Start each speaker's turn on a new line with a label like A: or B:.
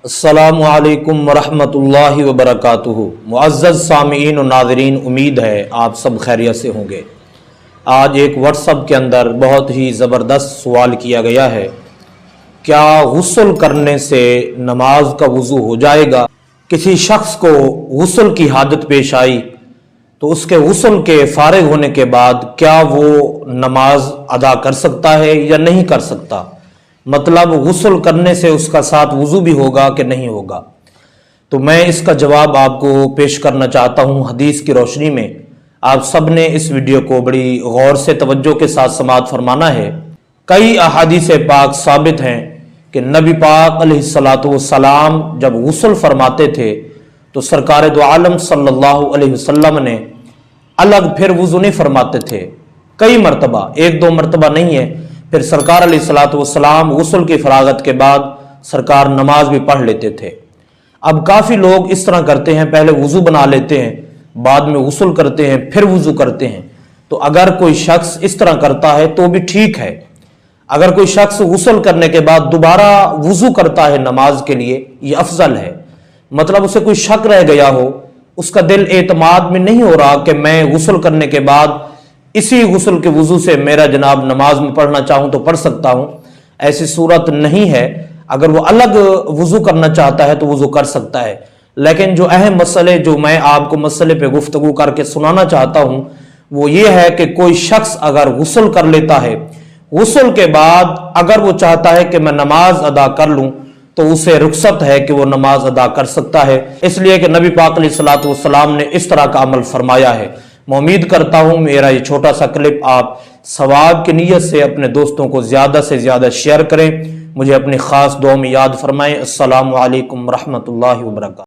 A: अस्सलामु अलैकुम वरहमतुल्लाहि वबरकातुहू। मुअज़्ज़ज़ सामीईन और नाज़रीन, उम्मीद है आप सब खैरियत से होंगे। आज एक व्हाट्सएप के अंदर बहुत ही ज़बरदस्त सवाल किया गया है, क्या गुस्ल करने से नमाज का वज़ू हो जाएगा? किसी शख्स को गुस्ल की हाजत पेश आई तो उसके गुस्ल के फारिग होने के बाद क्या वो नमाज अदा कर सकता है या नहीं कर सकता? मतलब गुस्ल करने से उसका साथ वज़ू भी होगा कि नहीं होगा? तो मैं इसका जवाब आपको पेश करना चाहता हूँ हदीस की रोशनी में। आप सब ने इस वीडियो को बड़ी गौर से तवज्जो के साथ समाअत फरमाना है। कई अहादीस पाक साबित हैं कि नबी पाक अलैहिस्सलातु वस्सलाम जब गुस्ल फरमाते थे तो सरकार दो आलम सल्लल्लाहु अलैहि वसल्लम ने अलग फिर वज़ू नहीं फरमाते थे। कई मरतबा, एक दो मरतबा नहीं है। फिर सरकार अलैहिस्सलातु वस्सलाम गुस्ल की फरागत के बाद सरकार नमाज भी पढ़ लेते थे। अब काफ़ी लोग इस तरह करते हैं, पहले वज़ू बना लेते हैं, बाद में गुस्ल करते हैं, फिर वज़ू करते हैं। तो अगर कोई शख्स इस तरह करता है तो भी ठीक है। अगर कोई शख्स गुस्ल करने के बाद दोबारा वज़ू करता है नमाज के लिए, ये अफजल है। मतलब उसे कोई शक रह गया हो, उसका दिल एतमाद में नहीं हो रहा कि मैं गुस्ल करने के बाद इसी गुस्ल के वज़ू से मेरा जनाब नमाज में पढ़ना चाहूँ तो पढ़ सकता हूँ, ऐसी सूरत नहीं है। अगर वो अलग वज़ू करना चाहता है तो वज़ू कर सकता है। लेकिन जो अहम मसले, जो मैं आपको मसले पे गुफ्तगू करके सुनाना चाहता हूँ, वो ये है कि कोई शख्स अगर गुस्ल कर लेता है, गुस्ल के बाद अगर वो चाहता है कि मैं नमाज अदा कर लूँ तो उसे रुख्सत है कि वो नमाज अदा कर सकता है, इसलिए कि नबी पाक अलैहिस्सलातु वस्सलाम ने इस तरह का अमल फरमाया है। मैं उम्मीद करता हूँ मेरा ये छोटा सा क्लिप आप सवाब की नीयत से अपने दोस्तों को ज़्यादा से ज़्यादा शेयर करें। मुझे अपनी ख़ास दुआ में याद फरमाएं। अस्सलामु अलैकुम रहमतुल्लाहि व बरकातहू।